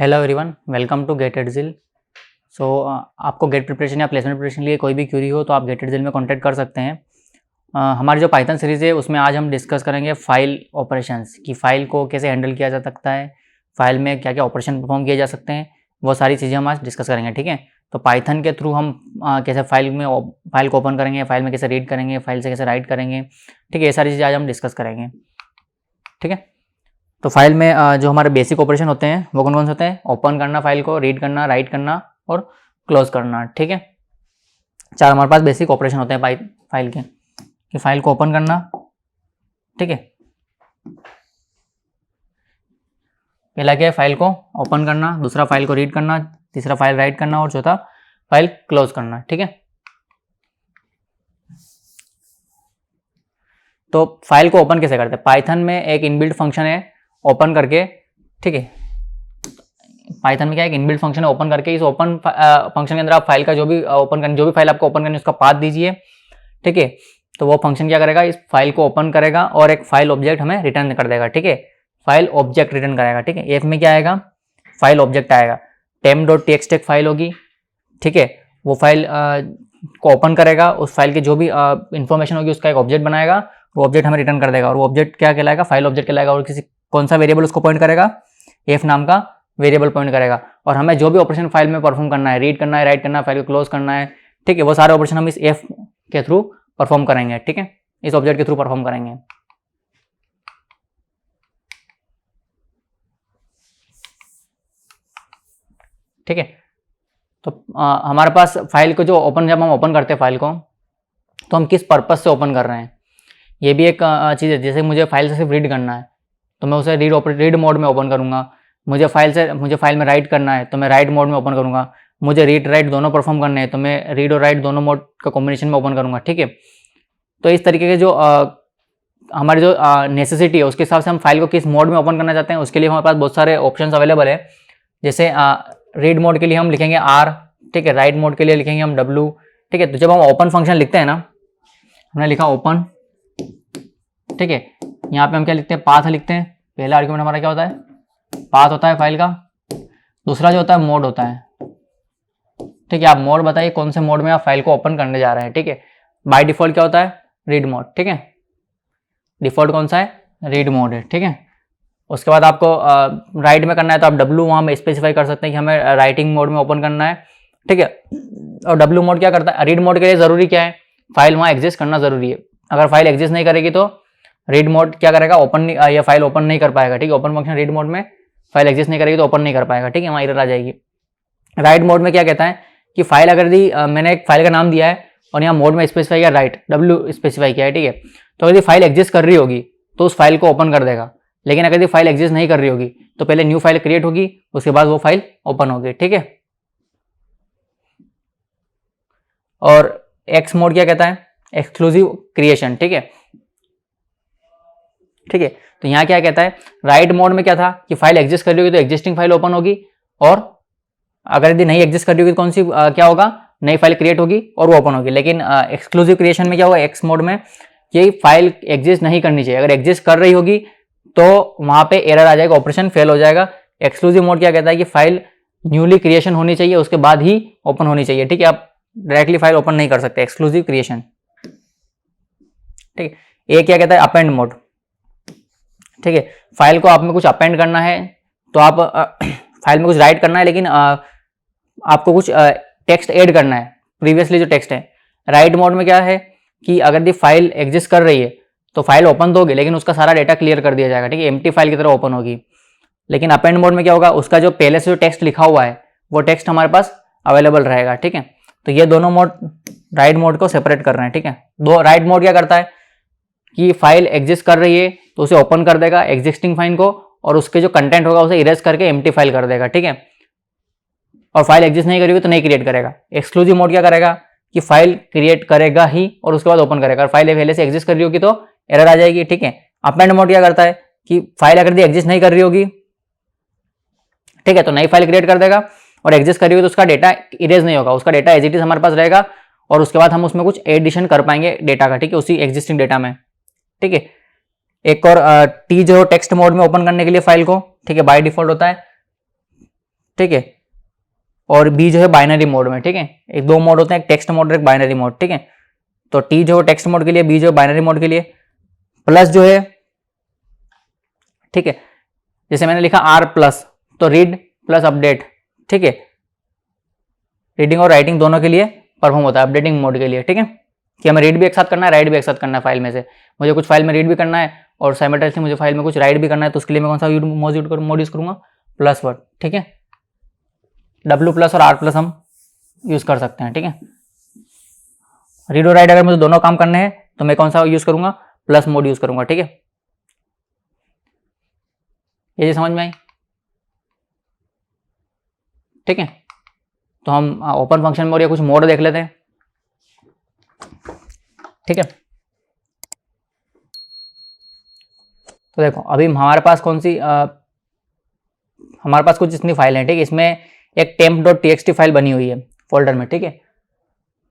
Hello everyone, welcome to GATE एडजिल। So आपको GATE preparation या प्लेसमेंट प्रिपरेशन के लिए कोई भी क्यूरी हो तो आप गेट एडजिल में कांटेक्ट कर सकते हैं। हमारी जो पाइथन सीरीज़ है उसमें आज हम डिस्कस करेंगे फाइल ऑपरेशंस की फ़ाइल को कैसे हैंडल किया जा सकता है, फाइल में क्या क्या ऑपरेशन परफॉर्म किए जा सकते हैं, वो सारी चीज़ें हम आज डिस्कस करेंगे। ठीक है, तो पाइथन के थ्रू हम कैसे फाइल को ओपन करेंगे, फाइल में कैसे रीड करेंगे, फाइल से कैसे राइट करेंगे। ठीक है, ये सारी चीज़ें आज हम डिस्कस करेंगे। ठीक है, तो फाइल में जो हमारे बेसिक ऑपरेशन होते हैं वो कौन कौन से होते हैं? ओपन करना, फाइल को रीड करना, राइट करना और क्लोज करना। ठीक है, चार हमारे पास बेसिक ऑपरेशन होते हैं फाइल के, कि फाइल को ओपन करना, ठीक है, पहला क्या है? फाइल को ओपन करना, दूसरा फाइल को रीड करना, तीसरा फाइल राइट करना और चौथा फाइल क्लोज करना। ठीक है, तो फाइल को ओपन कैसे करते हैं? पाइथन में एक इनबिल्ट फंक्शन है ओपन करके। ठीक है, पाइथन में क्या है? एक इनबिल्ट फंक्शन है ओपन करके। इस ओपन फंक्शन के अंदर आप फाइल का जो भी ओपन करनी, जो भी फाइल आपको ओपन करनी है उसका पाथ दीजिए। ठीक है, तो वो फंक्शन क्या करेगा? इस फाइल को ओपन करेगा और एक फाइल ऑब्जेक्ट हमें रिटर्न कर देगा। ठीक है, फाइल ऑब्जेक्ट रिटर्न करेगा। ठीक है, एफ में क्या आएगा? फाइल ऑब्जेक्ट आएगा। temp.txt एक फाइल होगी। ठीक है, वो फाइल को ओपन करेगा, उस फाइल की जो भी इंफॉर्मेशन होगी उसका एक ऑब्जेक्ट बनाएगा, वो ऑब्जेक्ट हमें रिटर्न कर देगा। और वो ऑब्जेक्ट क्या कहलाएगा? फाइल ऑब्जेक्ट कहलाएगा। और किसी कौन सा वेरिएबल उसको पॉइंट करेगा? एफ नाम का वेरिएबल पॉइंट करेगा। और हमें जो भी ऑपरेशन फाइल में परफॉर्म करना है, रीड करना है, राइट करना है, फाइल को क्लोज करना है, ठीक है, वो सारे ऑपरेशन हम इस एफ के थ्रू परफॉर्म करेंगे। ठीक है, इस ऑब्जेक्ट के थ्रू परफॉर्म करेंगे। ठीक है, तो हमारे पास फाइल को जब हम ओपन करते हैं फाइल को, तो हम किस पर्पज से ओपन कर रहे हैं, ये भी एक चीज़ है। जैसे मुझे फाइल से सिर्फ रीड करना है तो मैं उसे रीड मोड में ओपन करूँगा। मुझे फाइल में राइट करना है तो मैं राइट मोड में ओपन करूँगा। मुझे रीड राइट दोनों परफॉर्म करने हैं तो मैं रीड और राइट दोनों मोड का कॉम्बिनेशन में ओपन करूँगा। ठीक है, तो इस तरीके के जो हमारी जो नेसेसिटी है उसके हिसाब से हम फाइल को किस मोड में ओपन करना चाहते हैं, उसके लिए हमारे पास बहुत सारे ऑप्शन अवेलेबल है। जैसे रीड मोड के लिए हम लिखेंगे R, ठीक है, राइट मोड के लिए लिखेंगे हम W। ठीक है, तो जब हम ओपन फंक्शन लिखते हैं ना, हमने लिखा ओपन, ठीक है, यहाँ पे हम क्या लिखते हैं? पाथ लिखते हैं। पहला आर्गुमेंट हमारा क्या होता है? पाथ होता है फाइल का। दूसरा जो होता है मोड होता है। ठीक है, आप मोड बताइए कौन से मोड में आप फाइल को ओपन करने जा रहे हैं। ठीक है, बाय डिफॉल्ट क्या होता है? Read mode. ठीक है, डिफॉल्ट कौन सा है? रीड मोड है। ठीक है, उसके बाद आपको राइट में करना है तो आप W वहाँ में स्पेसिफाई कर सकते हैं कि हमें राइटिंग मोड में ओपन करना है। ठीक है, और W मोड क्या करता है? रीड मोड के लिए ज़रूरी क्या है? फाइल वहाँ एग्जिस्ट करना ज़रूरी है। अगर फाइल एग्जिस्ट नहीं करेगी तो रीड मोड क्या करेगा? ओपन या फाइल ओपन नहीं कर पाएगा। ठीक है, ओपन फंक्शन रीड मोड में फाइल एग्जिस्ट नहीं करेगी तो ओपन नहीं कर पाएगा। ठीक है, वहाँ एरर आ जाएगी। राइट मोड में क्या कहता है कि फाइल अगर मैंने एक फाइल का नाम दिया है और यहाँ मोड में स्पेसिफाई किया राइट, W स्पेसिफाई किया है। ठीक है, तो अगर फाइल एग्जिस्ट कर रही होगी तो उस फाइल को ओपन कर देगा। लेकिन अगर फाइल एग्जिस्ट नहीं कर रही होगी तो पहले न्यू फाइल क्रिएट होगी, उसके बाद वो फाइल ओपन होगी। ठीक है, और एक्स मोड क्या कहता है? Exclusive creation. ठीक है, ठीक है, तो यहाँ क्या कहता है? राइट मोड में क्या था कि फाइल एग्जिस्ट कर रही होगी तो एग्जिस्टिंग फाइल ओपन होगी, और अगर यदि नहीं एग्जिस्ट कर रही होगी तो कौन सी क्या होगा? नई फाइल क्रिएट होगी और वो ओपन होगी। लेकिन एक्सक्लूसिव क्रिएशन में क्या होगा? एक्स मोड में ये फाइल एग्जिस्ट नहीं करनी चाहिए। अगर एग्जिस्ट कर रही होगी तो वहां पे एरर आ जाएगा, ऑपरेशन फेल हो जाएगा। एक्सक्लूसिव मोड क्या कहता है कि फाइल न्यूली क्रिएशन होनी चाहिए, उसके बाद ही ओपन होनी चाहिए। ठीक है, आप डायरेक्टली फाइल ओपन नहीं कर सकते, एक्सक्लूसिव क्रिएशन। ठीक है, ये क्या कहता है? Append mode. ठीक है, फाइल को आप में कुछ अपेंड करना है तो आप फाइल में कुछ राइट करना है, लेकिन आपको कुछ टेक्स्ट ऐड करना है, प्रीवियसली जो टेक्स्ट है। राइट मोड में क्या है कि अगर फाइल एग्जिस्ट कर रही है तो फाइल ओपन तो होगी लेकिन उसका सारा डेटा क्लियर कर दिया जाएगा। ठीक है, एम्प्टी फाइल की तरह ओपन होगी। लेकिन अपेंड मोड में क्या होगा? उसका जो पहले से जो टेक्स्ट लिखा हुआ है वो टेक्स्ट हमारे पास अवेलेबल रहेगा। ठीक है, तो ये दोनों मोड राइट मोड को सेपरेट कर रहे हैं। ठीक है, दो राइट मोड क्या करता है कि फाइल एग्जिस्ट कर रही है तो उसे ओपन कर देगा एग्जिस्टिंग फाइल को, और उसके जो कंटेंट होगा उसे इरेज करके एम्प्टी फाइल कर देगा। ठीक है, और फाइल एग्जिस्ट नहीं करेगी तो नहीं क्रिएट करेगा। एक्सक्लूसिव मोड क्या करेगा कि फाइल क्रिएट करेगा ही और उसके बाद ओपन करेगा। और फाइल पहले से एग्जिस्ट कर रही होगी तो एरर आ जाएगी। ठीक है, अपेंड मोड क्या करता है कि फाइल अगर एग्जिस्ट नहीं कर रही होगी, ठीक है, तो नई फाइल क्रिएट कर देगा, और एग्जिस्ट कर रही होगी तो उसका डेटा इरेज नहीं होगा, उसका डेटा एज इट इज हमारे पास रहेगा, और उसके बाद हम उसमें कुछ एडिशन कर पाएंगे डेटा का। ठीक है, उसी एग्जिस्टिंग डेटा में। ठीक है, एक और टी जो टेक्स्ट मोड में ओपन करने के लिए फाइल को, ठीक है, बाय डिफॉल्ट होता है ठीक है, और बी जो है बाइनरी मोड में, ठीक है। एक दो मोड होते हैं, एक टेक्स्ट मोड और एक बाइनरी मोड, ठीक है। तो टी जो है टेक्स्ट मोड के लिए, बी जो है बाइनरी मोड के लिए, प्लस जो है, ठीक है, जैसे मैंने लिखा आर प्लस, तो रीड प्लस अपडेट, ठीक है, रीडिंग और राइटिंग दोनों के लिए परफॉर्म होता है, अपडेटिंग मोड के लिए, ठीक है, कि हमें रीड भी एक साथ करना है, राइट भी एक साथ करना है फाइल में से। मुझे कुछ फाइल में रीड भी करना है और साइमल्टेनियसली मुझे फाइल में कुछ राइट भी करना है, तो उसके लिए मैं कौन सा मोड यूज करूंगा, प्लस वर्ड, ठीक है। डब्ल्यू प्लस और आर प्लस हम यूज कर सकते हैं, ठीक है। रीड और राइट अगर मुझे दोनों काम करने हैं तो मैं कौन सा यूज करूंगा, प्लस मोड यूज करूंगा, ठीक है। ये समझ में आई, ठीक है। तो हम ओपन फंक्शन मोड या कुछ मोड देख लेते हैं, ठीक है। तो देखो अभी हमारे पास कौन सी हमारे पास कुछ इतनी फाइल है, ठीक है। इसमें एक temp.txt फाइल बनी हुई है फोल्डर में, ठीक है।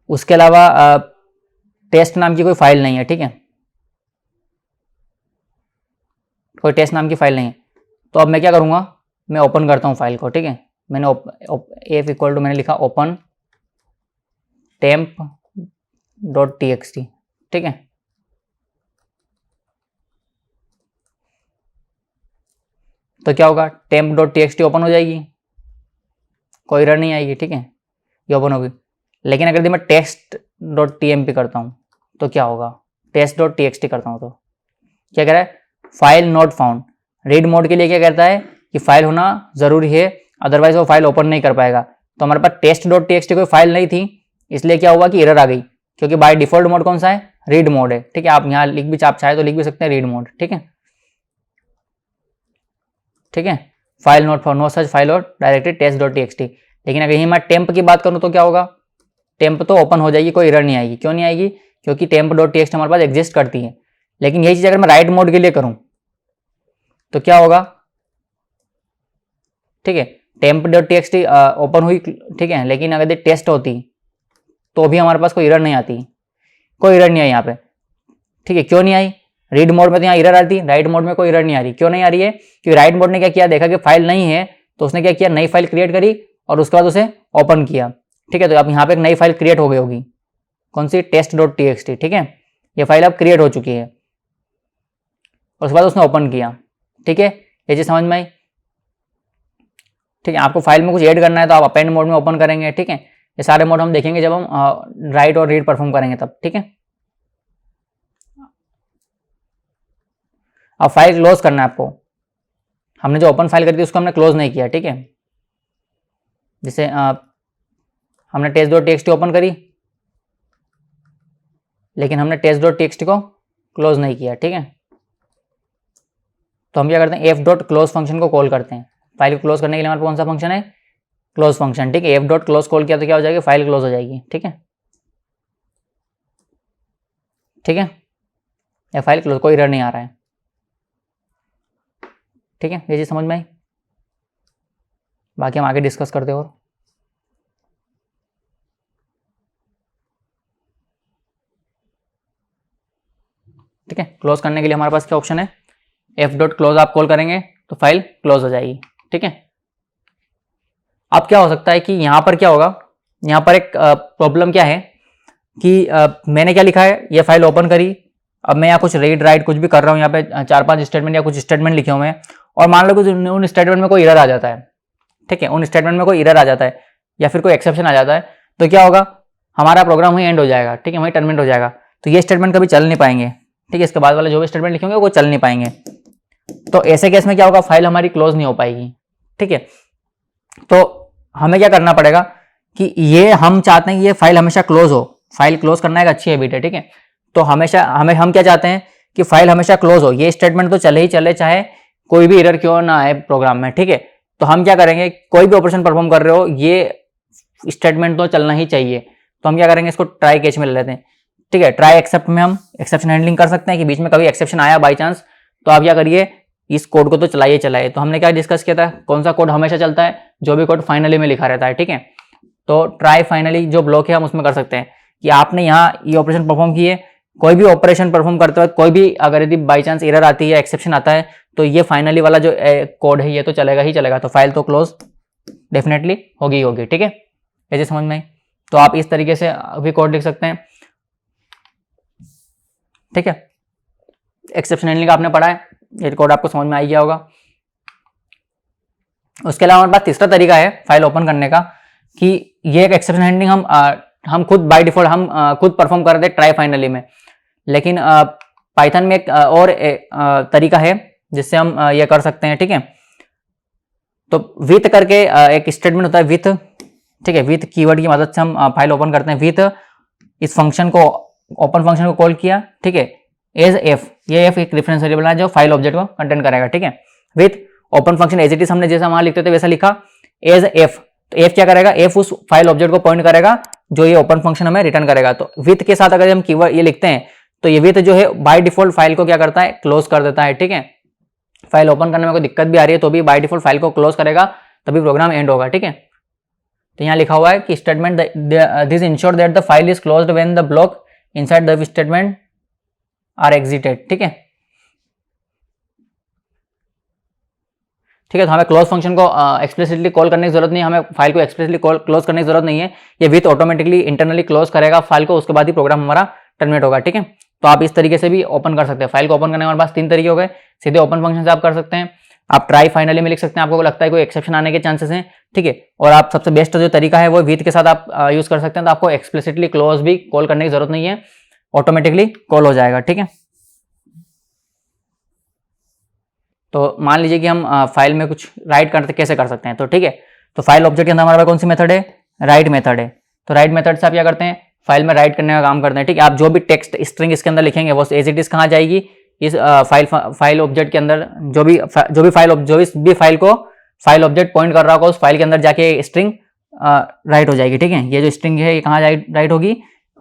उसके अलावा टेस्ट नाम की कोई फाइल नहीं है, ठीक है, कोई टेस्ट नाम की फाइल नहीं है। तो अब मैं क्या करूंगा, मैं ओपन करता हूं फाइल को, ठीक है। मैंने एफ इक्वल टू मैंने लिखा ओपन temp.txt, ठीक है। तो क्या होगा, temp.txt ओपन हो जाएगी, कोई एरर नहीं आएगी, ठीक है, ये ओपन होगी। लेकिन अगर मैं test.tmp करता हूँ तो क्या होगा, test.txt करता हूँ तो क्या कह रहा है, file not found. Read mode के लिए क्या कहता है कि फाइल होना जरूरी है, अदरवाइज वो फाइल ओपन नहीं कर पाएगा। तो हमारे पास test.txt कोई फाइल नहीं थी, इसलिए क्या हुआ कि एरर आ गई, क्योंकि बाय डिफॉल्ट मोड कौन सा है, रीड मोड है, ठीक है। आप यहाँ लिख भी, आप चाहे तो लिख भी सकते हैं रीड मोड, ठीक है, ठीक है। File not found, no such file और डायरेक्टली test.txt। लेकिन अगर यहीं मैं टेम्प की बात करूँ तो क्या होगा, टेम्प तो ओपन हो जाएगी, कोई एरर नहीं आएगी। क्यों नहीं आएगी, क्योंकि temp.txt हमारे पास एग्जिस्ट करती है। लेकिन यही चीज अगर मैं राइट मोड के लिए करूं तो क्या होगा, ठीक है, temp.txt ओपन हुई, ठीक है, लेकिन अगर टेस्ट होती तो भी हमारे पास कोई एरर नहीं आती, कोई एरर नहीं आई यहाँ पे, ठीक है। क्यों नहीं आई, रीड मोड में तो यहाँ एरर आती, राइट मोड में कोई एरर नहीं आ रही। क्यों नहीं आ रही है, क्योंकि राइट मोड ने क्या किया, देखा कि फाइल नहीं है तो उसने क्या किया, नई फाइल क्रिएट करी और उसके बाद उसे ओपन किया, ठीक है। तो अब यहाँ पे एक नई फाइल क्रिएट हो गई होगी, कौन सी, test.txt, ठीक है। ये फाइल अब क्रिएट हो चुकी है और उसके बाद उसने ओपन किया, ठीक है। ये चीज समझ में आई, ठीक है। आपको फाइल में कुछ ऐड करना है तो आप अपेंड मोड में ओपन करेंगे, ठीक है। ये सारे मोड हम देखेंगे जब हम राइट और रीड परफॉर्म करेंगे तब, ठीक है। अब फाइल क्लोज करना है आपको, हमने जो ओपन फाइल करी थी उसको हमने क्लोज नहीं किया, ठीक है। जैसे हमने test.txt ओपन करी लेकिन हमने test.txt को क्लोज नहीं किया, ठीक है। तो हम क्या करते हैं, f.close फंक्शन को कॉल करते हैं। फाइल को क्लोज करने के लिए हमारे पास कौन सा फंक्शन है, क्लोज फंक्शन, ठीक है। f.close कॉल किया तो क्या हो जाएगी, फाइल क्लोज हो जाएगी, ठीक है, ठीक है। या फाइल क्लोज, कोई एरर नहीं आ रहा है, ठीक है। ये चीज समझ में आई, बाकी हम आगे डिस्कस करते और ठीक है। क्लोज करने के लिए हमारे पास क्या ऑप्शन है, f.close आप कॉल करेंगे तो फाइल क्लोज हो जाएगी, ठीक है। अब क्या हो सकता है कि यहाँ पर क्या होगा, यहाँ पर एक प्रॉब्लम क्या है कि मैंने क्या लिखा है, ये फाइल ओपन करी, अब मैं यहाँ कुछ रीड राइट कुछ भी कर रहा हूँ, यहाँ पे 4-5 स्टेटमेंट या कुछ स्टेटमेंट लिखे हुए हैं और मान लो कुछ उन स्टेटमेंट में कोई एरर आ जाता है, ठीक है, उन स्टेटमेंट में कोई एरर आ जाता है या फिर कोई एक्सेप्शन आ जाता है, तो क्या होगा, हमारा प्रोग्राम वहीं एंड हो जाएगा, ठीक है, वहीं टर्मिनेट हो जाएगा। तो ये स्टेटमेंट कभी चल नहीं पाएंगे, ठीक है। इसके बाद वाले जो भी स्टेटमेंट लिखेंगे वो चल नहीं पाएंगे। तो ऐसे केस में क्या होगा, फाइल हमारी क्लोज नहीं हो पाएगी, ठीक है। तो हमें क्या करना पड़ेगा कि ये हम चाहते हैं कि ये फाइल हमेशा क्लोज हो, फाइल क्लोज करना एक अच्छी हैबिट है, ठीक है। तो हमेशा हम क्या चाहते हैं कि फाइल हमेशा क्लोज हो, ये स्टेटमेंट तो चले ही चले चाहे कोई भी एरर क्यों ना आए प्रोग्राम में, ठीक है। तो हम क्या करेंगे, कोई भी ऑपरेशन परफॉर्म कर रहे हो ये स्टेटमेंट तो चलना ही चाहिए, तो हम क्या करेंगे, इसको ट्राई केस में ले लेते हैं, ठीक है। ट्राई एक्सेप्ट में हम एक्सेप्शन हैंडलिंग कर सकते हैं कि बीच में कभी एक्सेप्शन आया बाई चांस, तो आप क्या करिए, इस कोड को तो चलाइए। तो हमने क्या डिस्कस किया था, कौन सा कोड हमेशा चलता है, जो भी कोड फाइनली में लिखा रहता है, ठीक है। तो ट्राई फाइनली जो ब्लॉक है हम उसमें कर सकते हैं कि आपने यहाँ ये ऑपरेशन परफॉर्म किए, कोई भी ऑपरेशन परफॉर्म करते वक्त कोई भी अगर यदि बाई चांस एरर आती है, एक्सेप्शन आता है, तो ये फाइनली वाला जो कोड है ये तो चलेगा ही चलेगा, तो फाइल तो क्लोज डेफिनेटली होगी ही होगी। ठीक है, ऐसे समझ में आई? तो आप इस तरीके से भी कोड लिख सकते हैं। ठीक है, एक्सेप्शन हैंडलिंग आपने पढ़ा है, ये कोड आपको समझ में आ गया होगा। उसके अलावा हमारे पास तीसरा तरीका है फाइल ओपन करने का, कि ये एक एक्सेप्शन हैंडलिंग हम खुद बाय डिफॉल्ट हम खुद परफॉर्म कर रहे थे ट्राई फाइनली में, लेकिन पाइथन में एक और तरीका है जिससे हम ये कर सकते हैं। ठीक है, तो विथ करके एक स्टेटमेंट होता है विथ। ठीक है, विथ कीवर्ड की मदद से हम फाइल ओपन करते हैं। विथ इस फंक्शन को, ओपन फंक्शन को कॉल किया। ठीक है, एज एफ, ये एफ एक रेफरेंस वेरिएबल है जो फाइल ऑब्जेक्ट को कंटेंट करेगा। ठीक है, with open function as it is, हमने जैसा वहां लिखते थे वैसा लिखा, एज एफ। तो एफ क्या करेगा, एफ उस फाइल ऑब्जेक्ट को पॉइंट करेगा जो ये ओपन फंक्शन हमें रिटर्न करेगा। तो विथ के साथ अगर हम कीवर्ड ये लिखते हैं तो ये विथ जो है बाय डिफॉल्ट फाइल को क्या करता है, क्लोज कर देता है। ठीक है, फाइल ओपन करने में कोई दिक्कत भी आ रही है तो भी बाय डिफॉल्ट फाइल को क्लोज करेगा, तभी प्रोग्राम एंड होगा। ठीक है, तो यहाँ लिखा हुआ है कि statement this ensure that the file is closed when the block inside the statement are exited. ठीक है, ठीक है, तो हमें क्लोज फंक्शन को एक्सप्लिसिटली कॉल करने की जरूरत नहीं है, हमें फाइल को एक्सप्लिसिटली क्लोज करने की जरूरत नहीं है। ये विथ ऑटोमेटिकली इंटरनली क्लोज करेगा फाइल को, उसके बाद ही प्रोग्राम हमारा टर्मिनेट होगा। ठीक है, तो आप इस तरीके से भी ओपन कर सकते हैं। फाइल को ओपन करने के हमारे पास तीन तरीके हो गए। सीधे ओपन फंक्शन से आप कर सकते हैं, आप ट्राई फाइनली में लिख सकते हैं, आपको लगता है कोई एक्सेप्शन आने के चांसेस हैं। ठीक है, और आप सबसे बेस्ट जो तरीका है वो विथ के साथ आप यूज कर सकते हैं, तो आपको एक्सप्लिसिटली क्लोज भी कॉल करने की जरूरत नहीं है, ऑटोमेटिकली कॉल हो जाएगा। ठीक है, तो मान लीजिए कि हम फाइल में कुछ राइट करते कैसे कर सकते हैं। तो ठीक है, तो फाइल ऑब्जेक्ट के अंदर हमारे पास कौन सी मेथड है, राइट मेथड है। तो राइट मेथड से आप क्या करते हैं, फाइल में राइट करने का काम करते हैं। ठीक है, आप जो भी टेक्स्ट स्ट्रिंग इसके अंदर लिखेंगे वो एज इट इज कहाँ जाएगी, इस फाइल ऑब्जेक्ट के अंदर जो भी फाइल को फाइल ऑब्जेक्ट पॉइंट कर रहा होगा उस फाइल के अंदर जाके स्ट्रिंग राइट हो जाएगी। ठीक है, ये जो स्ट्रिंग है ये कहाँ राइट होगी,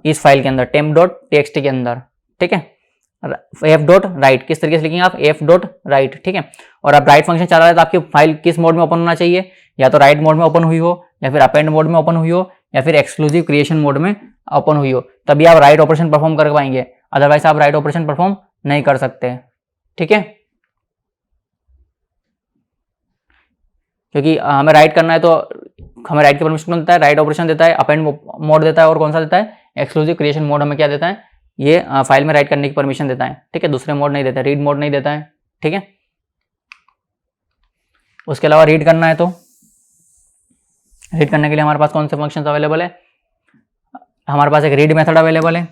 इस फाइल के अंदर temp.txt के अंदर। ठीक है, एफ डॉट राइट किस तरीके से लिखेंगे आप, एफ डॉट राइट। ठीक है, और आप राइट फंक्शन चला रहे हैं तो आपकी फाइल किस मोड में ओपन होना चाहिए, या तो राइट मोड में ओपन हुई हो, या फिर अपेंड मोड में ओपन हुई हो, या फिर एक्सक्लूसिव क्रिएशन मोड में ओपन हुई हो, तभी आप राइट ऑपरेशन परफॉर्म कर पाएंगे, अदरवाइज आप राइट ऑपरेशन परफॉर्म नहीं कर सकते। ठीक है, क्योंकि हमें राइट करना है तो हमें राइट की परमिशन देता है, राइट ऑपरेशन देता है, अपेंड मोड देता है, और कौन सा देता है, एक्सक्लूसिव क्रिएशन मोड हमें क्या देता है, ये फाइल में राइट करने की परमिशन देता है। ठीक है, दूसरे मोड नहीं देता है, रीड मोड नहीं देता है। ठीक है, उसके अलावा रीड करना है तो रीड करने के लिए हमारे पास कौन से फंक्शंस अवेलेबल है, हमारे पास एक रीड मेथड अवेलेबल है।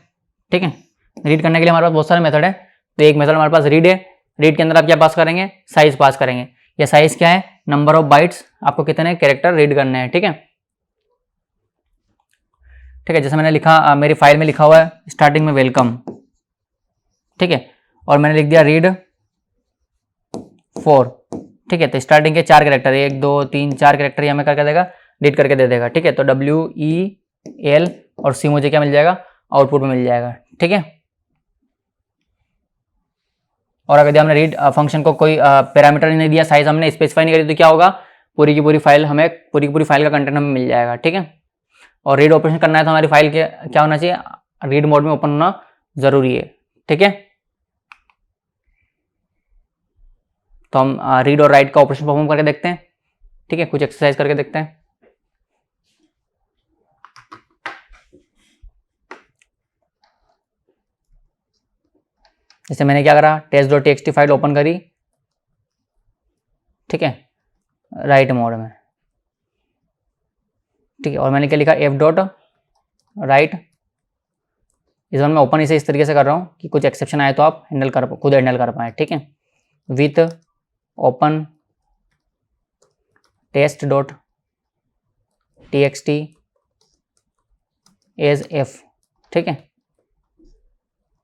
ठीक है, रीड करने के लिए हमारे पास बहुत सारे मेथड है, तो एक मेथड हमारे पास रीड है। रीड के अंदर आप क्या पास करेंगे, साइज पास करेंगे। ये साइज क्या है, नंबर ऑफ बाइट्स, आपको कितने कैरेक्टर रीड करने हैं। ठीक है, ठीक है, जैसे मैंने लिखा मेरी फाइल में लिखा हुआ है स्टार्टिंग में वेलकम। ठीक है, और मैंने लिख दिया रीड 4। ठीक है, तो स्टार्टिंग के 4 कैरेक्टर, 1 2 3 4 कैरेक्टर हमें करके देगा, रीड करके दे देगा। ठीक है, तो WEL और C मुझे क्या मिल जाएगा, आउटपुट में मिल जाएगा। ठीक है, और अगर हमने रीड फंक्शन को कोई पैरामीटर नहीं दिया, साइज हमने स्पेसिफाई नहीं करी, तो क्या होगा, पूरी की पूरी फाइल हमें पूरी की पूरी फाइल का कंटेंट हमें मिल जाएगा। ठीक है, और रीड ऑपरेशन करना है तो हमारी फाइल के क्या होना चाहिए, रीड मोड में ओपन होना जरूरी है। ठीक है, तो हम रीड और राइट का ऑपरेशन परफॉर्म करके देखते हैं। ठीक है, कुछ एक्सरसाइज करके देखते हैं। जैसे मैंने क्या करा, test.txt फाइल ओपन करी। ठीक है, राइट मोड में। ठीक है, और मैंने क्या लिखा, एफ डॉट राइट। इस बार मैं ओपन इसे इस तरीके से कर रहा हूँ कि कुछ एक्सेप्शन आए तो आप खुद हैंडल कर पाए। ठीक है, with open test.txt as F. ठीक है,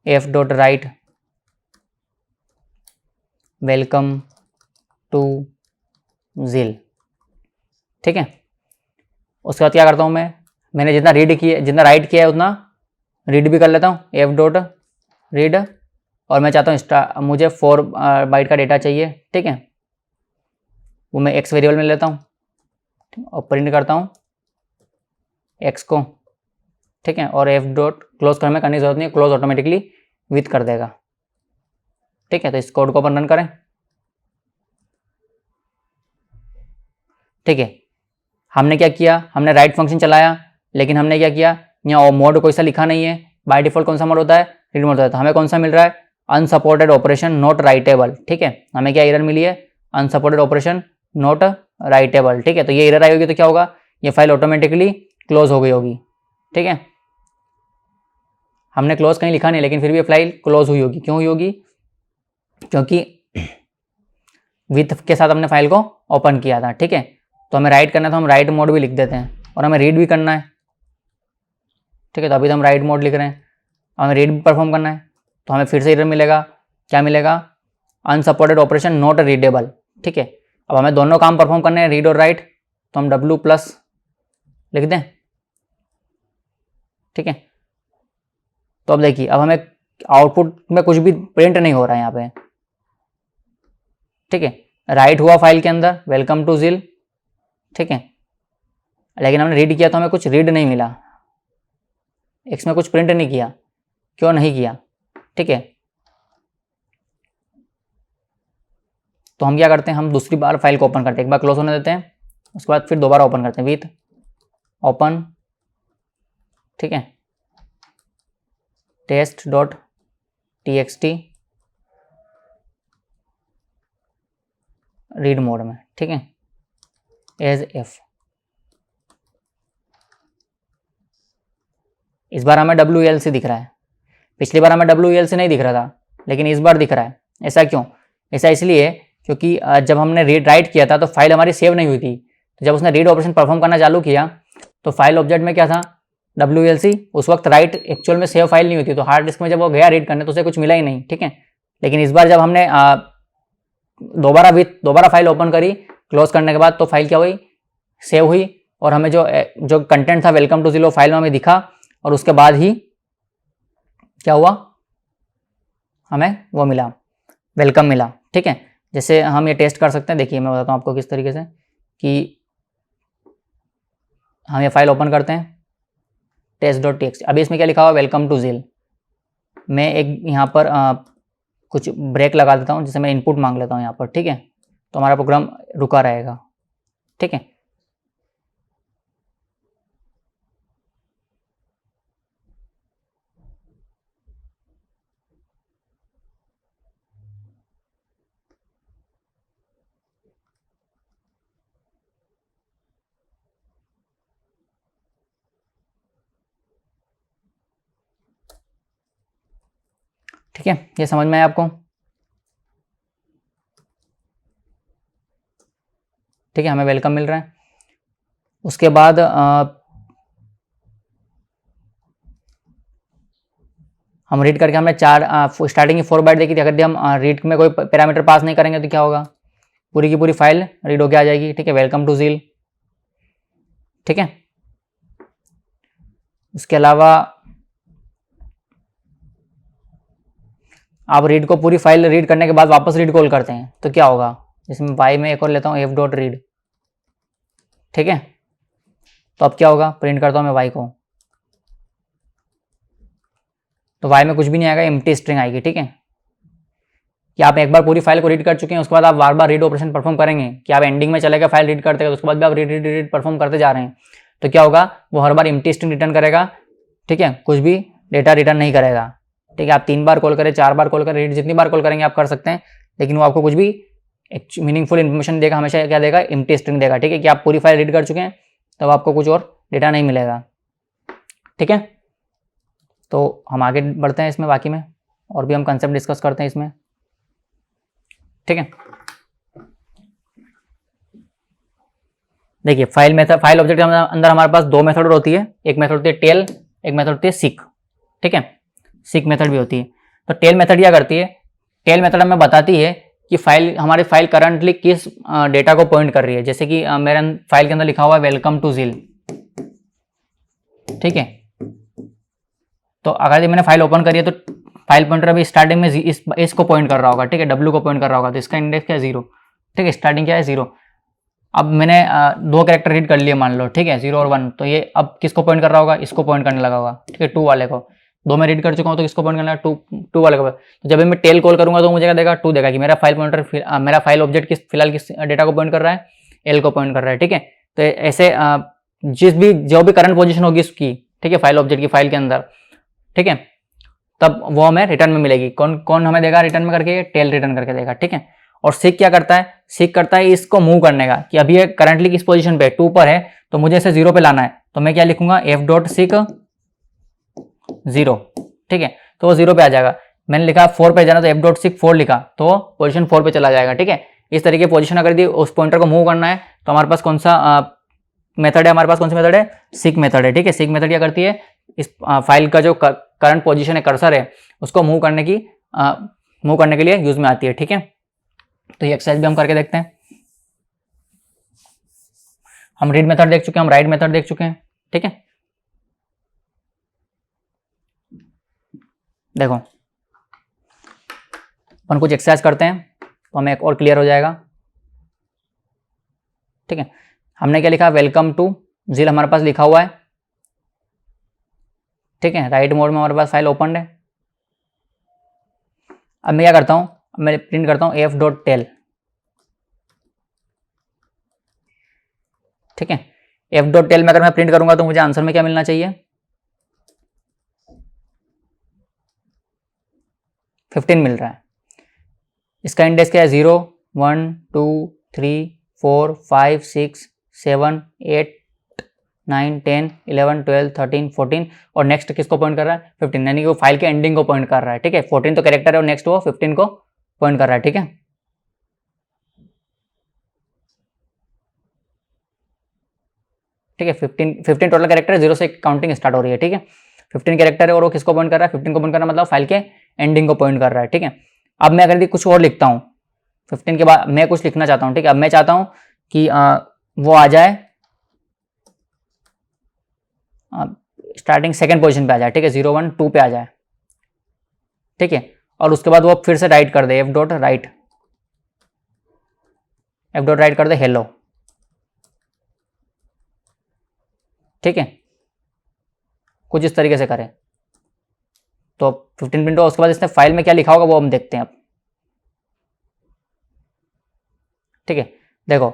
F dot write welcome to Zeal. ठीक है, उसके बाद क्या करता हूँ मैंने जितना रीड किया, जितना राइट किया है उतना रीड भी कर लेता हूँ, एफ डॉट रीड। और मैं चाहता हूँ मुझे 4 बाइट का डेटा चाहिए। ठीक है, वो मैं एक्स वेरिएबल में लेता हूँ और प्रिंट करता हूँ एक्स को। ठीक है, और एफ डॉट क्लोज करने करने की जरूरत नहीं है, क्लोज ऑटोमेटिकली विथ कर देगा। ठीक है, तो इस कोड को अपन रन करें। ठीक है, हमने क्या किया, हमने राइट फंक्शन चलाया, लेकिन हमने क्या किया, यहाँ मोड कोई सा लिखा नहीं है, बाय डिफॉल्ट कौन सा मोड होता है, रीड मोड होता है। तो हमें कौन सा मिल रहा है, अनसपोर्टेड ऑपरेशन नॉट राइटेबल, ठीक है। हमें क्या एरर मिली है, अनसपोर्टेड ऑपरेशन नॉट राइटेबल, ठीक है। तो ये एरर आई होगी तो क्या होगा, ये फाइल ऑटोमेटिकली क्लोज हो गई होगी, ठीक है। हमने क्लोज कहीं लिखा नहीं, लेकिन फिर भी फाइल क्लोज हुई होगी। क्यों हुई होगी, क्योंकि विथ के साथ हमने फाइल को ओपन किया था, ठीक है। तो हमें राइट करना है तो हम राइट मोड भी लिख देते हैं, और हमें रीड भी करना है, ठीक है। तो अभी तो हम राइट मोड लिख रहे हैं, हमें रीड भी परफॉर्म करना है, तो हमें फिर से एरर मिलेगा, क्या मिलेगा, अनसपोर्टेड ऑपरेशन नॉट रीडेबल, ठीक है। अब हमें दोनों काम परफॉर्म करने हैं, रीड और राइट, तो हम W+ लिख दें, ठीक है। तो अब देखिए, अब हमें आउटपुट में कुछ भी प्रिंट नहीं हो रहा है यहाँ पे, ठीक है। राइट हुआ फाइल के अंदर वेलकम टू ज़िल, ठीक है, लेकिन हमने रीड किया तो हमें कुछ रीड नहीं मिला, इसमें कुछ प्रिंट नहीं किया। क्यों नहीं किया, ठीक है। तो हम क्या करते हैं, हम दूसरी बार फाइल को ओपन करते हैं, एक बार क्लोज होने देते हैं, उसके बाद फिर दोबारा ओपन करते हैं विथ ओपन, ठीक है, test.txt रीड मोड में, ठीक है, एज एफ। इस बार हमें WLC दिख रहा है, पिछली बार हमें WLC नहीं दिख रहा था, लेकिन इस बार दिख रहा है। ऐसा क्यों, ऐसा इसलिए क्योंकि जब हमने रीड राइट किया था तो फाइल हमारी सेव नहीं हुई थी। तो जब उसने रीड ऑपरेशन परफॉर्म करना चालू किया तो फाइल ऑब्जेक्ट में क्या था, WLC। उस वक्त राइट एक्चुअल में सेव फाइल नहीं हुई थी, तो हार्ड डिस्क में जब वो गया रीड करने तो उसे कुछ मिला ही नहीं, ठीक है। लेकिन इस बार जब हमने दोबारा फाइल ओपन करी क्लोज करने के बाद, तो फाइल क्या हुई, सेव हुई, और हमें जो कंटेंट था वेलकम टू ज़िल फाइल में हमें दिखा, और उसके बाद ही क्या हुआ, हमें वो मिला, वेलकम मिला, ठीक है। जैसे हम ये टेस्ट कर सकते हैं, देखिए मैं बताता हूँ आपको किस तरीके से, कि हम ये फाइल ओपन करते हैं test.txt। अभी इसमें क्या लिखा हुआ, वेलकम टू ज़िल। मैं एक यहाँ पर कुछ ब्रेक लगा देता हूँ, जिसे मैं इनपुट मांग लेता हूँ यहाँ पर, ठीक है। तो हमारा प्रोग्राम रुका रहेगा, ठीक है। ठीक है, ये समझ में आया आपको, ठीक है। हमें वेलकम मिल रहा है, उसके बाद हम रीड करके हमने स्टार्टिंग की 4 बाइट देखी थी। अगर हम रीड में कोई पैरामीटर पास नहीं करेंगे तो क्या होगा, पूरी की पूरी फाइल रीड होके आ जाएगी, ठीक है, वेलकम टू ज़िल, ठीक है। उसके अलावा आप रीड को पूरी फाइल रीड करने के बाद वापस रीड कॉल करते हैं तो क्या होगा, इसमें वाई में एक और लेता हूँ f.read, ठीक है। तो अब क्या होगा, प्रिंट करता हूँ मैं वाई को, तो वाई में कुछ भी नहीं आएगा, एम्प्टी स्ट्रिंग आएगी, ठीक है। कि आप एक बार पूरी फाइल को रीड कर चुके हैं, उसके बाद आप बार बार रीड ऑपरेशन परफॉर्म करेंगे, कि आप एंडिंग में चले गए फाइल रीड करते हैं, उसके बाद भी आप रीड परफॉर्म करते जा रहे हैं, तो क्या होगा, वो हर बार एम्प्टी स्ट्रिंग रिटर्न करेगा, ठीक है, कुछ भी डेटा रिटर्न नहीं करेगा, ठीक है। आप 3 बार कॉल करें, 4 बार कॉल करें, रीड जितनी बार कॉल करेंगे आप कर सकते हैं, लेकिन वो आपको कुछ भी मीनिंगफुल इन्फॉर्मेशन देगा, हमेशा क्या देगा, एम्प्टी स्ट्रिंग देगा, ठीक है। कि आप पूरी फाइल रीड कर चुके हैं तब आपको कुछ और डेटा नहीं मिलेगा, ठीक है। तो हम आगे बढ़ते हैं इसमें, बाकी में और भी हम कंसेप्ट डिस्कस करते हैं इसमें, ठीक है। देखिए फाइल ऑब्जेक्ट के अंदर हमारे पास 2 मेथड होती है, एक मेथड होती है टेल, एक मेथड होती है सीक, ठीक है। सीक मेथड भी होती है। तो टेल मेथड क्या करती है, टेल मेथड हमें बताती है कि हमारी फाइल करंटली किस डेटा को पॉइंट कर रही है। जैसे कि मेरे फाइल के अंदर लिखा हुआ है वेलकम टू ज़िल, ठीक है। तो अगर मैंने फाइल ओपन करी है तो फाइल पॉइंटर अभी स्टार्टिंग में इसको पॉइंट कर रहा होगा, ठीक है, W को पॉइंट कर रहा होगा, तो इसका इंडेक्स क्या है 0, ठीक है, स्टार्टिंग क्या है 0। अब मैंने 2 कैरेक्टर रीड कर लिए मान लो, ठीक है, 0 और 1, तो ये अब किसको पॉइंट कर रहा होगा, इसको पॉइंट करने लगा होगा, ठीक है, 2 वाले को। 2 में रीड कर चुका हूँ तो किसको पॉइंट करना है, 2 वाले को। तो जब मैं टेल कॉल करूंगा तो मुझे क्या देगा, 2 देगा, कि मेरा फाइल पॉइंटर मेरा फाइल ऑब्जेक्ट फिलहाल किस डेटा को पॉइंट कर रहा है, L को पॉइंट कर रहा है, ठीक है। तो ऐसे जो भी करंट पोजीशन होगी उसकी, ठीक है, फाइल ऑब्जेक्ट की फाइल के अंदर, ठीक है, तब वो हमें रिटर्न में मिलेगी। कौन कौन हमें देगा रिटर्न में करके? टेल रिटर्न करके देगा, ठीक है। और सीक क्या करता है? सीक करता है इसको मूव करने का, कि अभी ये करंटली किस पोजीशन पे 2 पर है, तो मुझे इसे 0 पे लाना है, तो मैं क्या लिखूंगा? एफ डॉट सीक 0, ठीक है, तो वो 0 पे आ जाएगा। मैंने लिखा 4 पे जाना, तो एफ डॉट सीक 4 लिखा, तो पोजीशन 4 पे चला जाएगा, ठीक है। इस तरीके पोजीशन अगर दी उस पॉइंटर को मूव करना है, तो हमारे पास कौन सा मेथड है? हमारे पास कौन सी मेथड है? सीक मेथड है, ठीक है। सीक मेथड क्या करती है? इस फाइल का जो करंट पोजीशन है, कर्सर है, उसको मूव करने के लिए यूज में आती है, ठीक है। तो ये एक्सरसाइज भी हम करके देखते हैं। हम रीड मेथड देख चुके हैं, हम राइट मेथड देख चुके हैं, ठीक है। देखो अपन कुछ एक्सरसाइज करते हैं तो हमें एक और क्लियर हो जाएगा, ठीक है। हमने क्या लिखा? वेलकम टू जिल हमारे पास लिखा हुआ है, ठीक है। राइट मोड में हमारे पास फाइल ओपन है। अब मैं क्या करता हूं? मैं प्रिंट करता हूं एफ डॉट टेल, ठीक है। एफ डॉट टेल में अगर मैं प्रिंट करूंगा तो मुझे आंसर में क्या मिलना चाहिए? 15 मिल रहा है। इसका इंडेक्स क्या है? 0 1 2 3 4 5 6 7 8 9 10 11 12 13 14 और नेक्स्ट किसको पॉइंट कर रहा है? 15, यानी कि वो फाइल के एंडिंग को पॉइंट कर रहा है, ठीक है। 14 तो कैरेक्टर है और नेक्स्ट वो 15 को पॉइंट कर रहा है, ठीक है। ठीक है, 15 टोटल कैरेक्टर है, 0 से काउंटिंग स्टार्ट हो रही है, ठीक है। 15 कैरेक्टर है और वो किसको पॉइंट कर रहा है? 15 को पॉइंट कर रहा है, मतलब फाइल के एंडिंग को पॉइंट कर रहा है, ठीक है। अब मैं अगर कुछ और लिखता हूँ 15 के बाद, मैं कुछ लिखना चाहता हूँ, ठीक है। अब मैं चाहता हूँ कि वो आ जाए स्टार्टिंग सेकंड पोजीशन पे आ जाए, ठीक है, 0 1 2 पे आ जाए, ठीक है। और उसके बाद वो फिर से राइट कर दे, एफ डॉट राइट कर दे हेलो, ठीक है। कुछ इस तरीके से करें तो 15 प्रिंट हो। उसके बाद इसने फाइल में क्या लिखा होगा वो हम देखते हैं अब, ठीक है। देखो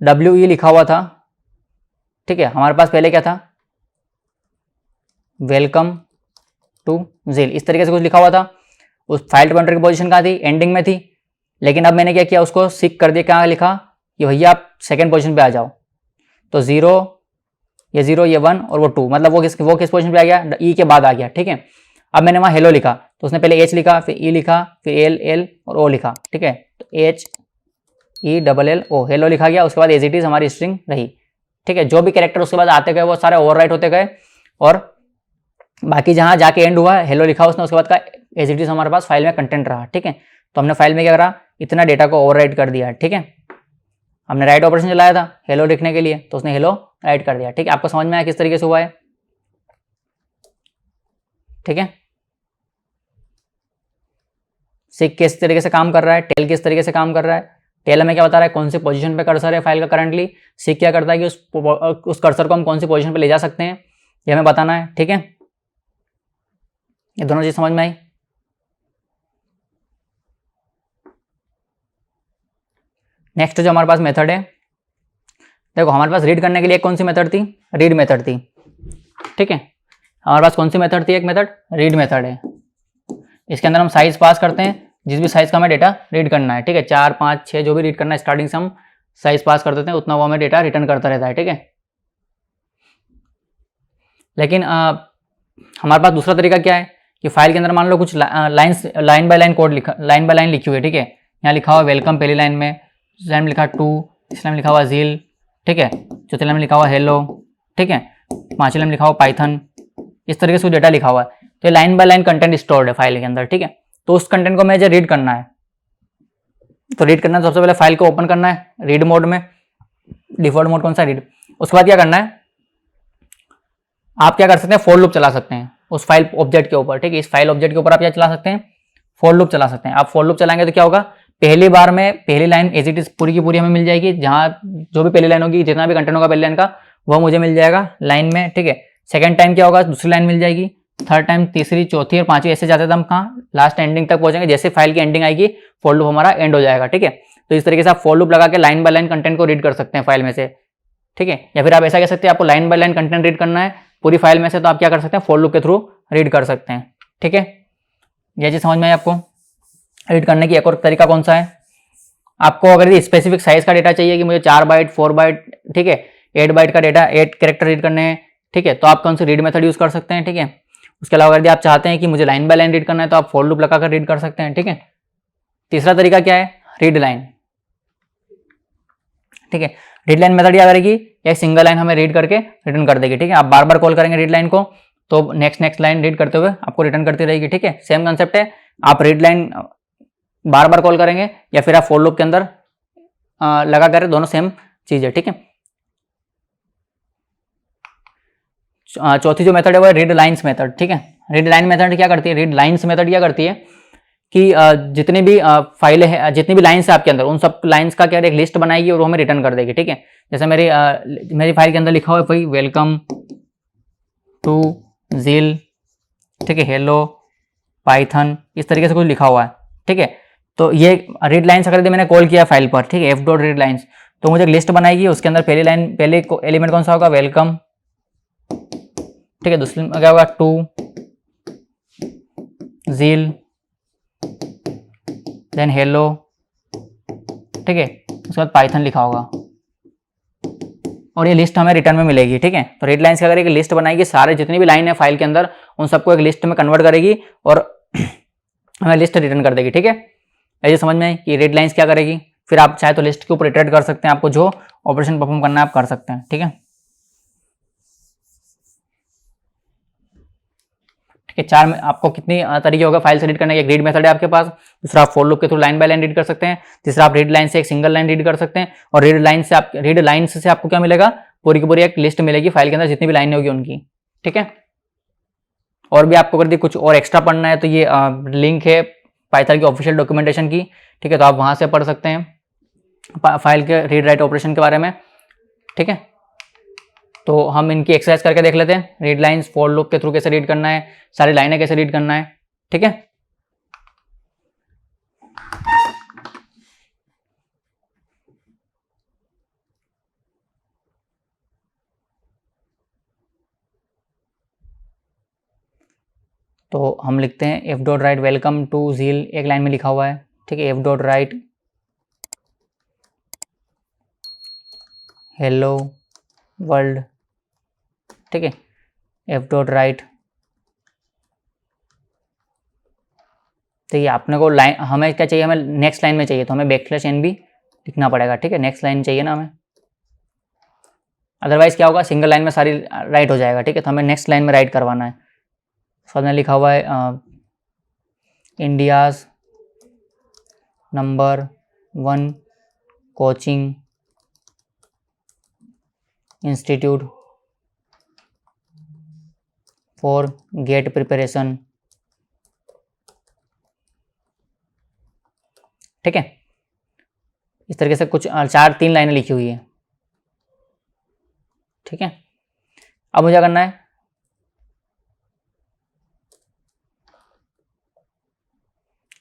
WE लिखा हुआ था, ठीक है। हमारे पास पहले क्या था? वेलकम टू जिल, इस तरीके से कुछ लिखा हुआ था। उस फाइल पॉइंटर की पोजीशन कहाँ थी? एंडिंग में थी। लेकिन अब मैंने क्या किया? उसको सीक कर दिया, क्या लिखा कि भैया आप सेकंड पोजीशन पे आ जाओ। तो 0 ये 0 ये 1 और वो 2, मतलब वो किस पोजीशन पे आ गया? ई के बाद आ गया, ठीक है। अब मैंने वहाँ हेलो लिखा, तो उसने पहले H लिखा, फिर E लिखा, फिर एल और O लिखा, ठीक है। तो HELLO हेलो लिखा गया। उसके बाद एज इट इज हमारी स्ट्रिंग रही, ठीक है। जो भी कैरेक्टर उसके बाद आते गए वो सारे ओवरराइट होते गए और बाकी जहाँ जाके एंड हुआ हेलो लिखा उसने, उसके बाद का एज इट इज हमारे पास फाइल में कंटेंट रहा, ठीक है। तो हमने फाइल में क्या करा? इतना डेटा को ओवरराइट कर दिया, ठीक है। हमने राइट ऑपरेशन चलाया था हेलो लिखने के लिए, तो उसने हेलो राइट कर दिया, ठीक है। आपको समझ में आया किस तरीके से हुआ है? ठीक है। सीक किस तरीके से काम कर रहा है, टेल किस तरीके से काम कर रहा है। टेल हमें क्या बता रहा है? कौन सी पोजीशन पे कर्सर है फाइल का करंटली। सीक क्या करता है कि उस कर्सर को हम कौन सी पोजीशन पे ले जा सकते हैं, ये हमें बताना है, ठीक है। ये दोनों चीज समझ में आई? नेक्स्ट जो हमारे पास मेथड है, देखो हमारे पास रीड करने के लिए कौन सी मेथड थी? रीड मेथड थी, ठीक है। हमारे पास कौन सी मेथड थी? एक मेथड रीड मेथड है। इसके अंदर हम साइज पास करते हैं, जिस भी साइज का हमें डेटा रीड करना है, ठीक है। 4 5 6 जो भी रीड करना है स्टार्टिंग से हम साइज पास कर देते हैं, उतना वो हमें डेटा रिटर्न करता रहता है, ठीक है। लेकिन हमारे पास दूसरा तरीका क्या है कि फाइल के अंदर मान लो कुछ line by line code line by line लिखी हुई है, ठीक है। यहाँ लिखा हुआ वेलकम पहली लाइन में, दूसरी लाइन में लिखा 2, तीसरी लाइन में लिखा हुआ जील, ठीक है, चौथी लाइन में लिखा हुआ हेलो, ठीक है, पांचवी लाइन में लिखा हुआ पाइथन। इस तरीके से डेटा लिखा हुआ है, तो line by line content stored है फाइल के अंदर, ठीक है। तो उस कंटेंट को मुझे रीड करना है, तो रीड करना है तो सबसे पहले फाइल को ओपन करना है रीड मोड में, डिफॉल्ट मोड कौन सा? रीड। उसके बाद क्या करना है? आप क्या कर सकते हैं? फॉर लूप चला सकते हैं उस फाइल ऑब्जेक्ट के ऊपर, ठीक है। इस फाइल ऑब्जेक्ट के ऊपर आप क्या चला सकते हैं? फॉर लूप चला सकते हैं। आप फॉर लूप चलाएंगे तो क्या होगा? पहली बार में पहली लाइन एज इट इज पूरी की पूरी हमें मिल जाएगी, जहां जो भी पहली लाइन होगी, जितना भी कंटेंट होगा पहली लाइन का वो मुझे मिल जाएगा लाइन में, ठीक है। सेकंड टाइम क्या होगा? दूसरी लाइन मिल जाएगी, थर्ड टाइम तीसरी, चौथी और पांचवी, ऐसे जाते थे हम कहाँ? लास्ट एंडिंग तक पहुंचेंगे। जैसे फाइल की एंडिंग आएगी फॉर लूप हमारा एंड हो जाएगा, ठीक है। तो इस तरीके से आप फॉर लूप लगा के लाइन बाय लाइन कंटेंट को रीड कर सकते हैं फाइल में से, ठीक है। या फिर आप ऐसा कह सकते हैं आपको line by line content read करना है पूरी फाइल में से, तो आप क्या कर सकते हैं, फॉर लूप के थ्रू रीड कर सकते हैं। ठीक है, ये चीज समझ में आई आपको। रीड करने की एक और तरीका कौन सा है, आपको अगर स्पेसिफिक साइज का डेटा चाहिए कि मुझे 4 बाइट 4 बाइट, ठीक है, 8 बाइट का डेटा 8 कैरेक्टर रीड करने हैं, ठीक है, तो आप कौन सी रीड मेथड यूज कर सकते हैं। ठीक है, उसके अलावा अगर आप चाहते हैं कि मुझे लाइन बाय लाइन रीड करना है तो आप फॉर लूप लगाकर रीड कर सकते हैं। ठीक है, तीसरा तरीका क्या है, रीड लाइन। ठीक है, रीड लाइन मेथड क्या करेगी, एक सिंगल लाइन हमें रीड करके रिटर्न कर देगी। ठीक है, आप बार बार कॉल करेंगे रीड लाइन को तो नेक्स्ट लाइन रीड करते हुए आपको रिटर्न करती रहेगी। ठीक है, सेम कंसेप्ट है, आप रीड लाइन बार बार कॉल करेंगे या फिर आप फॉर लूप के अंदर लगा कर, दोनों सेम चीज है। ठीक है, चौथी जो मेथड है वो है रीड लाइन्स मेथड। ठीक है, रीड लाइन मेथड क्या करती है, रीड लाइन्स मेथड क्या करती है कि जितनी भी फाइलें हैं, जितनी भी लाइन्स है आपके अंदर, उन सब लाइन्स का क्या एक लिस्ट बनाएगी और वो हमें रिटर्न कर देगी। ठीक है, जैसे मेरी फाइल के अंदर लिखा हुआ है भाई वेलकम टू ज़िल, ठीक है, हेलो पाइथन, इस तरीके से कुछ लिखा हुआ है। ठीक है, तो ये रीड लाइन्स अगर मैंने कॉल किया फाइल पर, ठीक है, एफ डॉट रीड लाइन्स, तो मुझे एक लिस्ट बनाएगी, उसके अंदर पहली लाइन, पहले एलिमेंट कौन सा होगा, वेलकम, ठीक है, दूसरी में क्या होगा, टू ज़िल, देन हेलो, ठीक है, उसके बाद पाइथन लिखा होगा और ये लिस्ट हमें रिटर्न में मिलेगी। ठीक है, तो रीड लाइन्स क्या करेगी, लिस्ट बनाएगी, सारे जितनी भी लाइन है फाइल के अंदर उन सबको एक लिस्ट में कन्वर्ट करेगी और हमें लिस्ट रिटर्न कर देगी। ठीक है, ऐसे समझ में कि रीड लाइन्स क्या करेगी। फिर आप चाहे तो लिस्ट के ऊपर इटरेट कर सकते हैं, आपको जो ऑपरेशन परफॉर्म करना है आप कर सकते हैं। ठीक है, ठीक है, चार में आपको कितनी तरीके होगा फाइल से रीड करने के, एक रीड मेथड है आपके पास, दूसरा आप फॉर लूप के through line by line read कर सकते हैं, तीसरा आप रीड लाइन से एक सिंगल लाइन रीड कर सकते हैं, और रीड लाइन से आपको क्या मिलेगा, पूरी की पूरी एक लिस्ट मिलेगी फाइल के अंदर जितनी भी लाइन होगी उनकी। ठीक है, और भी आपको अगर कुछ और एक्स्ट्रा पढ़ना है तो ये लिंक है पाइथन की ऑफिशियल डॉक्यूमेंटेशन की। ठीक है, तो आप वहां से पढ़ सकते हैं फाइल के रीड राइट ऑपरेशन के बारे में। ठीक है, तो हम इनकी एक्सरसाइज करके देख लेते हैं, रीड लाइन्स फॉर लूप के थ्रू कैसे रीड करना है, सारी लाइनें कैसे रीड करना है। ठीक है, तो हम लिखते हैं F dot write welcome to ज़िल, एक लाइन में लिखा हुआ है। ठीक है, F dot write hello world, ठीक है, एफ डॉट राइट, तो ये आपने को लाइन, हमें क्या चाहिए, हमें नेक्स्ट लाइन में चाहिए तो हमें बैकस्लैश एन भी लिखना पड़ेगा। ठीक है, नेक्स्ट लाइन चाहिए ना हमें, अदरवाइज क्या होगा, सिंगल लाइन में सारी राइट हो जाएगा। ठीक है, तो हमें नेक्स्ट लाइन में राइट करवाना है। उसके बाद लिखा हुआ है India's number 1 coaching institute for GATE preparation. ठीक है, इस तरीके से कुछ 3 लाइनें लिखी हुई है। ठीक है, अब मुझे क्या करना है,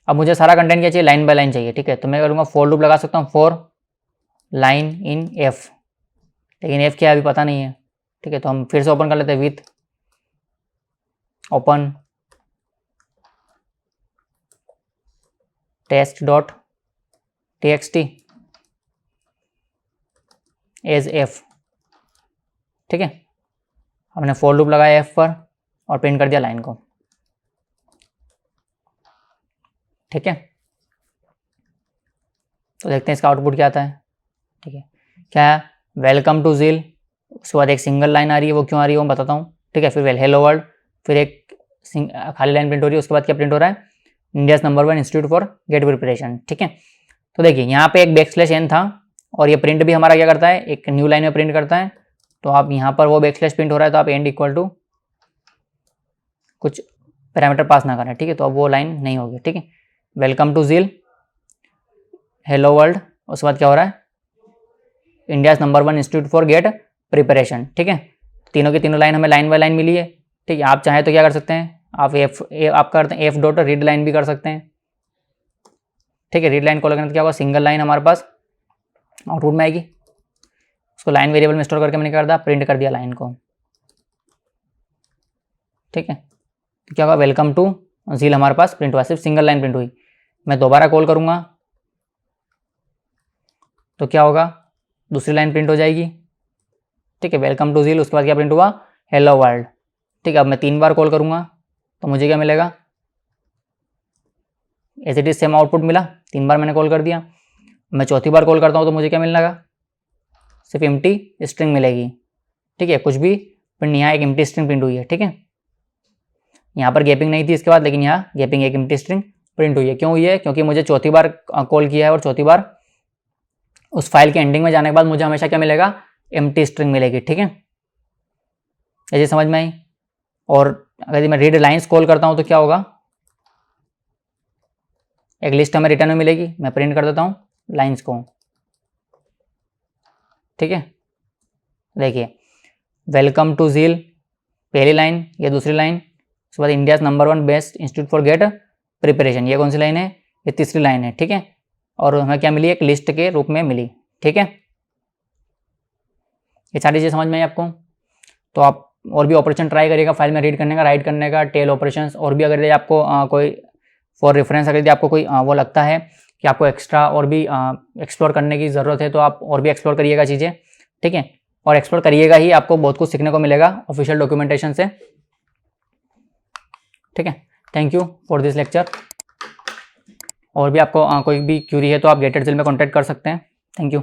अब मुझे सारा कंटेंट क्या चाहिए, लाइन बाय लाइन चाहिए। ठीक है, तो मैं करूँगा फॉर लूप लगा सकता हूँ, फॉर लाइन इन एफ, लेकिन एफ क्या है अभी पता नहीं है। ठीक है, तो हम फिर से ओपन कर लेते हैं with open test dot txt as F. ठीक है, हमने फॉर लूप लगाया एफ पर और प्रिंट कर दिया लाइन को। ठीक है, तो देखते हैं इसका आउटपुट क्या आता है। ठीक है, क्या है, वेलकम टू ज़िल, उसके बाद एक सिंगल लाइन आ रही है, वो क्यों आ रही है वो बताता हूँ। ठीक है, फिर हेलो वर्ल्ड, फिर एक खाली लाइन प्रिंट हो रही है, उसके बाद क्या प्रिंट हो रहा है, India's number 1 institute for GATE preparation. ठीक है, तो देखिए यहाँ पे एक बैकस्लैश एन था और ये प्रिंट भी हमारा क्या करता है, एक न्यू लाइन में प्रिंट करता है। तो आप यहाँ पर वो बैकस्लैश प्रिंट हो रहा है तो आप एंड इक्वल टू कुछ पैरामीटर पास ना करें। ठीक है, तो अब वो लाइन नहीं होगी। ठीक है, welcome to Zeal, hello world, उसके बाद क्या हो रहा है, India's number 1 institute for GATE preparation. ठीक है, तीनों की तीनों लाइन हमें लाइन बाय लाइन मिली है। ठीक है, आप चाहें तो क्या कर सकते हैं, आप करते हैं एफ डॉट रीड लाइन भी कर सकते हैं। ठीक है, रीड लाइन को लगने तो क्या होगा, सिंगल लाइन हमारे पास आउटपुट में आएगी, उसके उसको लाइन वेरिएबल में स्टोर करके मैंने क्या कर दिया, प्रिंट कर दिया लाइन को, ठीक है। तो क्या होगा, वेलकम टू ज़ील हमारे पास प्रिंट हुआ, सिर्फ सिंगल लाइन प्रिंट हुई। मैं दोबारा कॉल करूँगा तो क्या होगा, दूसरी लाइन प्रिंट हो जाएगी, ठीक है, वेलकम टू ज़ील। उसके बाद क्या प्रिंट हुआ, हेलो वर्ल्ड, ठीक है। अब मैं 3 बार कॉल करूँगा तो मुझे क्या मिलेगा, as it is same output मिला, 3 बार मैंने कॉल कर दिया। मैं चौथी बार कॉल करता हूँ तो मुझे क्या मिलने लगा, सिर्फ एम्प्टी स्ट्रिंग मिलेगी, ठीक है, कुछ भी प्रिंट, यहाँ एक एम्प्टी स्ट्रिंग प्रिंट हुई है, ठीक है। यहाँ पर गैपिंग नहीं थी इसके बाद, लेकिन यहाँ गैपिंग एक एम्प्टी स्ट्रिंग प्रिंट हुई है। क्यों हुई है, क्योंकि मुझे चौथी बार कॉल किया है और चौथी बार उस फाइल के एंडिंग में जाने के बाद मुझे हमेशा क्या मिलेगा, एम्प्टी स्ट्रिंग मिलेगी, ठीक है। ऐसे समझ में आई। और अगर मैं रीड लाइन्स कॉल करता हूँ तो क्या होगा, एक लिस्ट हमें रिटर्न में मिलेगी, मैं प्रिंट कर देता हूँ लाइन्स को, ठीक है। देखिए, वेलकम टू ज़ील पहली लाइन, ये दूसरी लाइन, उसके बाद India number 1 best institute for GATE preparation, ये कौन सी लाइन है, ये तीसरी लाइन है, ठीक है। और हमें क्या मिली, एक लिस्ट के रूप में मिली, ठीक है। ये सारी चीज़ें समझ में आई आपको। तो आप और भी ऑपरेशन ट्राई करिएगा फाइल में रीड करने का, राइट करने का, टेल ऑपरेशंस। और भी अगर ये आपको कोई फॉर रेफरेंस अगर आपको कोई वो लगता है कि आपको एक्स्ट्रा और भी एक्सप्लोर करने की ज़रूरत है तो आप और भी एक्सप्लोर करिएगा चीज़ें, ठीक है। और एक्सप्लोर करिएगा ही, आपको बहुत कुछ सीखने को मिलेगा ऑफिशियल डॉक्यूमेंटेशन से, ठीक है। Thank you for this lecture. और भी आपको कोई भी क्यूरी है तो आप गेटेड ज़ील में कॉन्टैक्ट कर सकते हैं। Thank you.